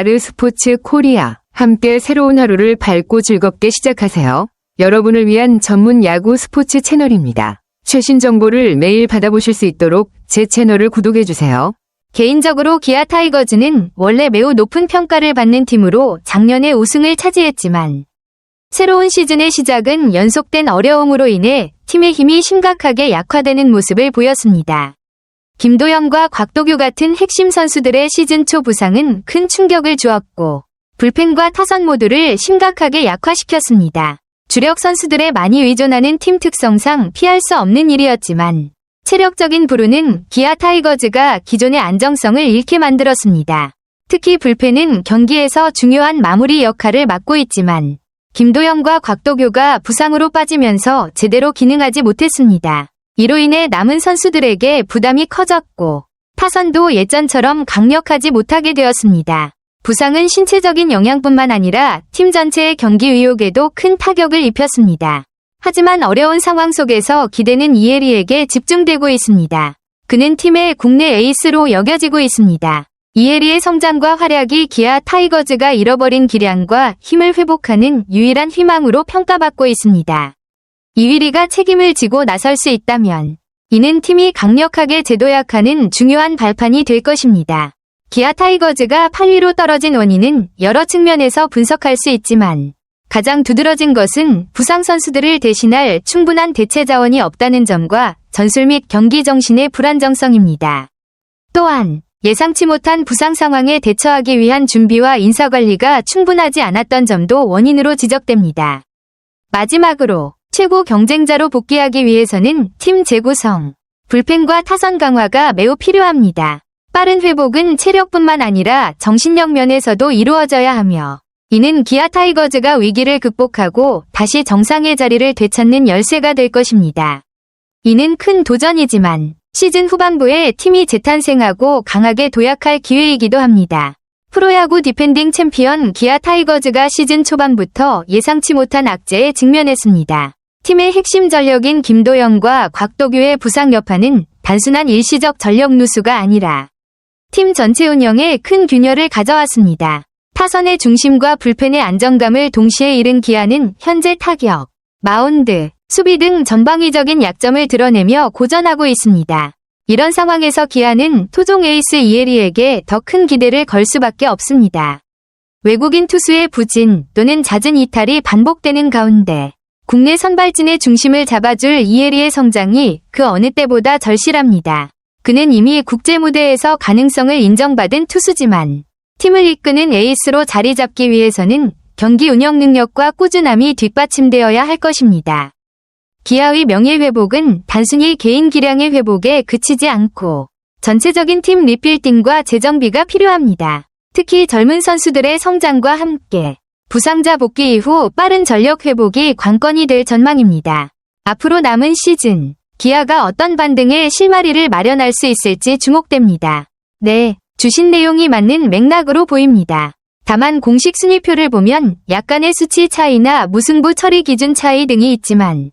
아르스포츠 코리아. 함께 새로운 하루를 밝고 즐겁게 시작하세요. 여러분을 위한 전문 야구 스포츠 채널입니다. 최신 정보를 매일 받아보실 수 있도록 제 채널을 구독해주세요. 개인적으로 기아 타이거즈는 원래 매우 높은 평가를 받는 팀으로 작년에 우승을 차지했지만 새로운 시즌의 시작은 연속된 어려움으로 인해 팀의 힘이 심각하게 약화되는 모습을 보였습니다. 김도영과 곽도규 같은 핵심 선수들의 시즌 초 부상은 큰 충격을 주었고 불펜과 타선 모두를 심각하게 약화시켰습니다. 주력 선수들에 많이 의존하는 팀 특성상 피할 수 없는 일이었지만 체력적인 불운은 기아 타이거즈가 기존의 안정성을 잃게 만들었습니다. 특히 불펜은 경기에서 중요한 마무리 역할을 맡고 있지만 김도영과 곽도규가 부상으로 빠지면서 제대로 기능하지 못했습니다. 이로 인해 남은 선수들에게 부담이 커졌고 타선도 예전처럼 강력하지 못하게 되었습니다. 부상은 신체적인 영향뿐만 아니라 팀 전체의 경기 의욕에도 큰 타격을 입혔습니다. 하지만 어려운 상황 속에서 기대는 이혜리에게 집중되고 있습니다. 그는 팀의 국내 에이스로 여겨지고 있습니다. 이혜리의 성장과 활약이 기아 타이거즈가 잃어버린 기량과 힘을 회복하는 유일한 희망으로 평가받고 있습니다. 이휘리가 책임을 지고 나설 수 있다면 이는 팀이 강력하게 재도약하는 중요한 발판이 될 것입니다. 기아 타이거즈가 8위로 떨어진 원인은 여러 측면에서 분석할 수 있지만 가장 두드러진 것은 부상 선수들을 대신할 충분한 대체 자원이 없다는 점과 전술 및 경기 정신의 불안정성입니다. 또한 예상치 못한 부상 상황에 대처하기 위한 준비와 인사관리가 충분하지 않았던 점도 원인으로 지적됩니다. 마지막으로 최고 경쟁자로 복귀하기 위해서는 팀 재구성, 불펜과 타선 강화가 매우 필요합니다. 빠른 회복은 체력뿐만 아니라 정신력 면에서도 이루어져야 하며 이는 기아 타이거즈가 위기를 극복하고 다시 정상의 자리를 되찾는 열쇠가 될 것입니다. 이는 큰 도전이지만 시즌 후반부에 팀이 재탄생하고 강하게 도약할 기회이기도 합니다. 프로야구 디펜딩 챔피언 기아 타이거즈가 시즌 초반부터 예상치 못한 악재에 직면했습니다. 팀의 핵심 전력인 김도영과 곽도규의 부상 여파는 단순한 일시적 전력 누수가 아니라 팀 전체 운영에 큰 균열을 가져왔습니다. 타선의 중심과 불펜의 안정감을 동시에 잃은 기아는 현재 타격, 마운드, 수비 등 전방위적인 약점을 드러내며 고전하고 있습니다. 이런 상황에서 기아는 토종 에이스 이혜리에게 더 큰 기대를 걸 수밖에 없습니다. 외국인 투수의 부진 또는 잦은 이탈이 반복되는 가운데 국내 선발진의 중심을 잡아줄 이혜리의 성장이 그 어느 때보다 절실합니다. 그는 이미 국제 무대에서 가능성을 인정받은 투수지만 팀을 이끄는 에이스로 자리 잡기 위해서는 경기 운영 능력과 꾸준함이 뒷받침되어야 할 것입니다. 기아의 명예회복은 단순히 개인 기량의 회복에 그치지 않고 전체적인 팀 리빌딩과 재정비가 필요합니다. 특히 젊은 선수들의 성장과 함께 부상자 복귀 이후 빠른 전력 회복이 관건이 될 전망입니다. 앞으로 남은 시즌, 기아가 어떤 반등의 실마리를 마련할 수 있을지 주목됩니다. 네, 주신 내용이 맞는 맥락으로 보입니다. 다만 공식 순위표를 보면 약간의 수치 차이나 무승부 처리 기준 차이 등이 있지만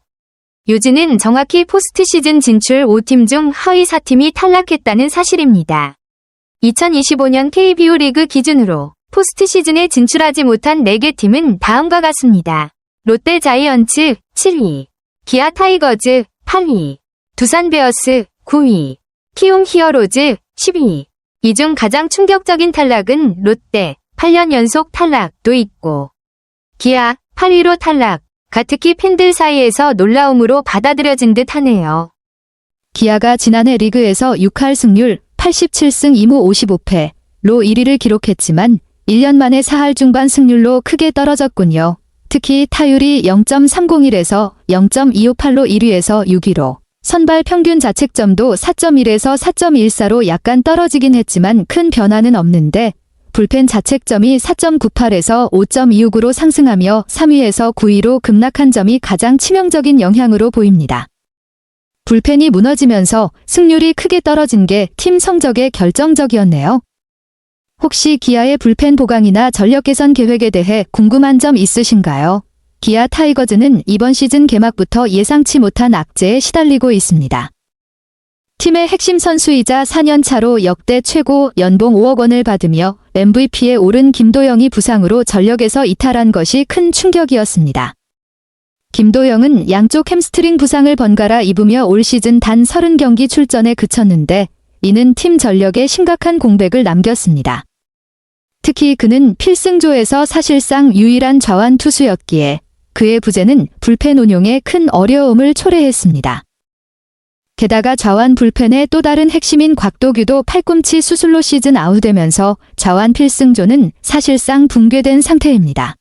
요지는 정확히 포스트 시즌 진출 5팀 중 하위 4팀이 탈락했다는 사실입니다. 2025년 KBO 리그 기준으로 포스트 시즌에 진출하지 못한 4개 팀은 다음과 같습니다. 롯데 자이언츠 7위, 기아 타이거즈 8위, 두산 베어스 9위, 키움 히어로즈 10위. 이 중 가장 충격적인 탈락은 롯데 8년 연속 탈락도 있고 기아 8위로 탈락, 가특히 팬들 사이에서 놀라움으로 받아들여진 듯 하네요. 기아가 지난해 리그에서 6할 승률 87승 2무 55패로 1위를 기록했지만 1년 만에 4할 중반 승률로 크게 떨어졌군요. 특히 타율이 0.301에서 0.258로 1위에서 6위로 선발 평균 자책점도 4.1에서 4.14로 약간 떨어지긴 했지만 큰 변화는 없는데 불펜 자책점이 4.98에서 5.26으로 상승하며 3위에서 9위로 급락한 점이 가장 치명적인 영향으로 보입니다. 불펜이 무너지면서 승률이 크게 떨어진 게 팀 성적에 결정적이었네요. 혹시 기아의 불펜 보강이나 전력 개선 계획에 대해 궁금한 점 있으신가요? 기아 타이거즈는 이번 시즌 개막부터 예상치 못한 악재에 시달리고 있습니다. 팀의 핵심 선수이자 4년차로 역대 최고 연봉 5억 원을 받으며 MVP에 오른 김도영이 부상으로 전력에서 이탈한 것이 큰 충격이었습니다. 김도영은 양쪽 햄스트링 부상을 번갈아 입으며 올 시즌 단 30경기 출전에 그쳤는데 이는 팀 전력에 심각한 공백을 남겼습니다. 특히 그는 필승조에서 사실상 유일한 좌완 투수였기에 그의 부재는 불펜 운용에 큰 어려움을 초래했습니다. 게다가 좌완 불펜의 또 다른 핵심인 곽도규도 팔꿈치 수술로 시즌 아웃되면서 좌완 필승조는 사실상 붕괴된 상태입니다.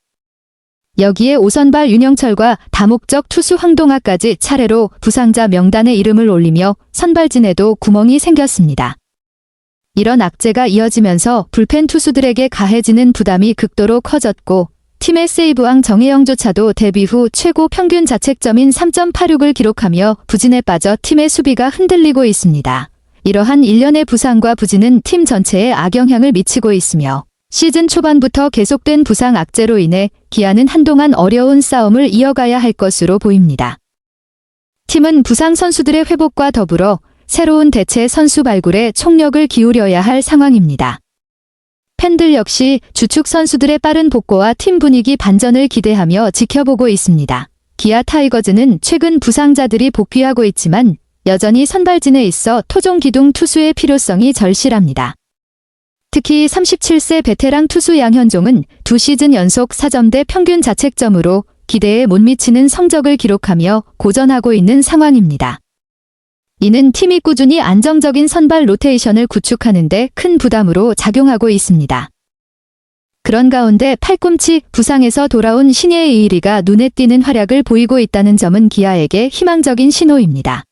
여기에 오선발 윤영철과 다목적 투수 황동학까지 차례로 부상자 명단에 이름을 올리며 선발진에도 구멍이 생겼습니다. 이런 악재가 이어지면서 불펜 투수들에게 가해지는 부담이 극도로 커졌고 팀의 세이브왕 정혜영조차도 데뷔 후 최고 평균 자책점인 3.86을 기록하며 부진에 빠져 팀의 수비가 흔들리고 있습니다. 이러한 일련의 부상과 부진은 팀 전체에 악영향을 미치고 있으며 시즌 초반부터 계속된 부상 악재로 인해 기아는 한동안 어려운 싸움을 이어가야 할 것으로 보입니다. 팀은 부상 선수들의 회복과 더불어 새로운 대체 선수 발굴에 총력을 기울여야 할 상황입니다. 팬들 역시 주축 선수들의 빠른 복구와 팀 분위기 반전을 기대하며 지켜보고 있습니다. 기아 타이거즈는 최근 부상자들이 복귀하고 있지만 여전히 선발진에 있어 토종 기둥 투수의 필요성이 절실합니다. 특히 37세 베테랑 투수 양현종은 2시즌 연속 4점대 평균 자책점으로 기대에 못 미치는 성적을 기록하며 고전하고 있는 상황입니다. 이는 팀이 꾸준히 안정적인 선발 로테이션을 구축하는 데 큰 부담으로 작용하고 있습니다. 그런 가운데 팔꿈치 부상에서 돌아온 신예의 이일이가 눈에 띄는 활약을 보이고 있다는 점은 기아에게 희망적인 신호입니다.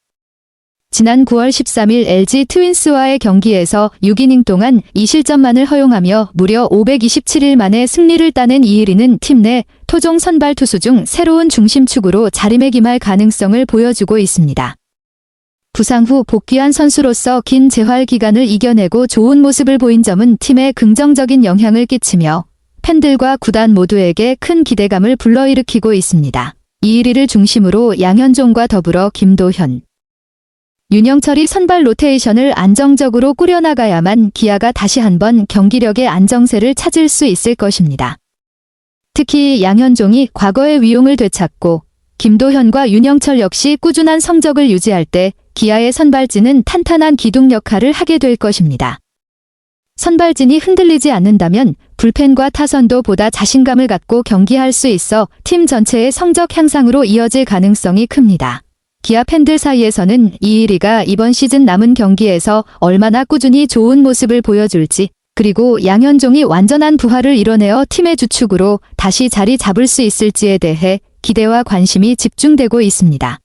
지난 9월 13일 LG 트윈스와의 경기에서 6이닝 동안 2실점만을 허용하며 무려 527일 만에 승리를 따낸 이일이는 팀 내 토종 선발 투수 중 새로운 중심축으로 자리매김할 가능성을 보여주고 있습니다. 부상 후 복귀한 선수로서 긴 재활 기간을 이겨내고 좋은 모습을 보인 점은 팀에 긍정적인 영향을 끼치며 팬들과 구단 모두에게 큰 기대감을 불러일으키고 있습니다. 이일이를 중심으로 양현종과 더불어 김도현, 윤영철이 선발 로테이션을 안정적으로 꾸려나가야만 기아가 다시 한번 경기력의 안정세를 찾을 수 있을 것입니다. 특히 양현종이 과거의 위용을 되찾고 김도현과 윤영철 역시 꾸준한 성적을 유지할 때 기아의 선발진은 탄탄한 기둥 역할을 하게 될 것입니다. 선발진이 흔들리지 않는다면 불펜과 타선도 보다 자신감을 갖고 경기할 수 있어 팀 전체의 성적 향상으로 이어질 가능성이 큽니다. 기아 팬들 사이에서는 이일이가 이번 시즌 남은 경기에서 얼마나 꾸준히 좋은 모습을 보여줄지, 그리고 양현종이 완전한 부활을 이뤄내어 팀의 주축으로 다시 자리 잡을 수 있을지에 대해 기대와 관심이 집중되고 있습니다.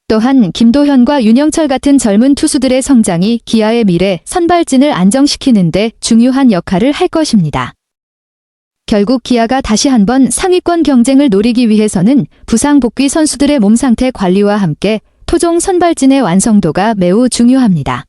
또한 김도현과 윤영철 같은 젊은 투수들의 성장이 기아의 미래 선발진을 안정시키는 데 중요한 역할을 할 것입니다. 결국 기아가 다시 한번 상위권 경쟁을 노리기 위해서는 부상 복귀 선수들의 몸 상태 관리와 함께 토종 선발진의 완성도가 매우 중요합니다.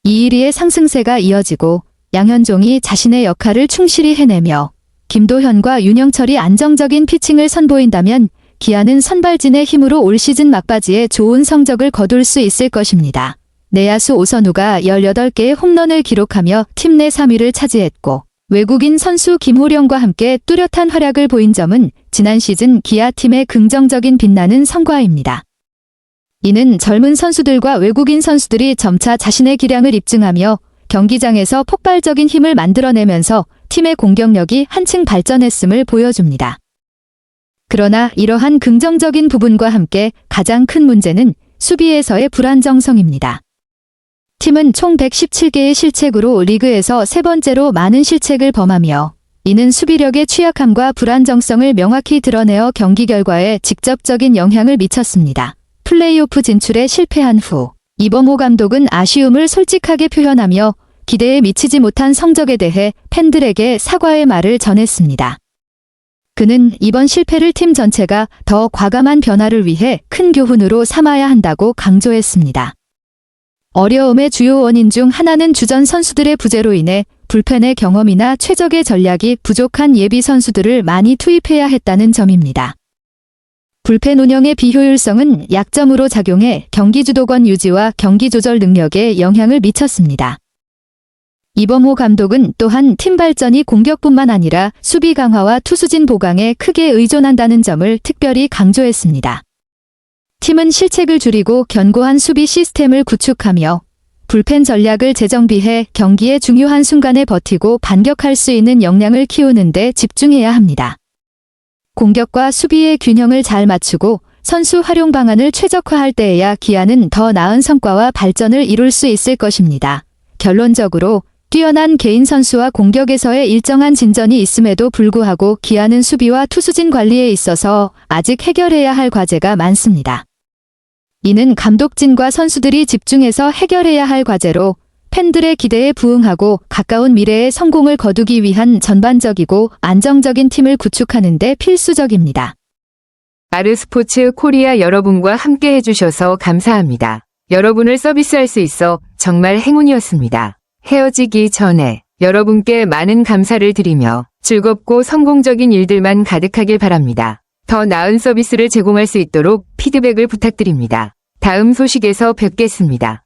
이일이의 상승세가 이어지고 양현종이 자신의 역할을 충실히 해내며 김도현과 윤영철이 안정적인 피칭을 선보인다면 기아는 선발진의 힘으로 올 시즌 막바지에 좋은 성적을 거둘 수 있을 것입니다. 내야수 오선우가 18개의 홈런을 기록하며 팀 내 3위를 차지했고 외국인 선수 김호령과 함께 뚜렷한 활약을 보인 점은 지난 시즌 기아팀의 긍정적인 빛나는 성과입니다. 이는 젊은 선수들과 외국인 선수들이 점차 자신의 기량을 입증하며 경기장에서 폭발적인 힘을 만들어내면서 팀의 공격력이 한층 발전했음을 보여줍니다. 그러나 이러한 긍정적인 부분과 함께 가장 큰 문제는 수비에서의 불안정성입니다. 팀은 총 117개의 실책으로 리그에서 세 번째로 많은 실책을 범하며 이는 수비력의 취약함과 불안정성을 명확히 드러내어 경기 결과에 직접적인 영향을 미쳤습니다. 플레이오프 진출에 실패한 후 이범호 감독은 아쉬움을 솔직하게 표현하며 기대에 미치지 못한 성적에 대해 팬들에게 사과의 말을 전했습니다. 그는 이번 실패를 팀 전체가 더 과감한 변화를 위해 큰 교훈으로 삼아야 한다고 강조했습니다. 어려움의 주요 원인 중 하나는 주전 선수들의 부재로 인해 불펜의 경험이나 최적의 전략이 부족한 예비 선수들을 많이 투입해야 했다는 점입니다. 불펜 운영의 비효율성은 약점으로 작용해 경기 주도권 유지와 경기 조절 능력에 영향을 미쳤습니다. 이범호 감독은 또한 팀 발전이 공격뿐만 아니라 수비 강화와 투수진 보강에 크게 의존한다는 점을 특별히 강조했습니다. 팀은 실책을 줄이고 견고한 수비 시스템을 구축하며 불펜 전략을 재정비해 경기의 중요한 순간에 버티고 반격할 수 있는 역량을 키우는 데 집중해야 합니다. 공격과 수비의 균형을 잘 맞추고 선수 활용 방안을 최적화할 때에야 기아는 더 나은 성과와 발전을 이룰 수 있을 것입니다. 결론적으로 뛰어난 개인 선수와 공격에서의 일정한 진전이 있음에도 불구하고 기아는 수비와 투수진 관리에 있어서 아직 해결해야 할 과제가 많습니다. 이는 감독진과 선수들이 집중해서 해결해야 할 과제로 팬들의 기대에 부응하고 가까운 미래의 성공을 거두기 위한 전반적이고 안정적인 팀을 구축하는 데 필수적입니다. 아르스포츠 코리아 여러분과 함께 해주셔서 감사합니다. 여러분을 서비스할 수 있어 정말 행운이었습니다. 헤어지기 전에 여러분께 많은 감사를 드리며 즐겁고 성공적인 일들만 가득하길 바랍니다. 더 나은 서비스를 제공할 수 있도록 피드백을 부탁드립니다. 다음 소식에서 뵙겠습니다.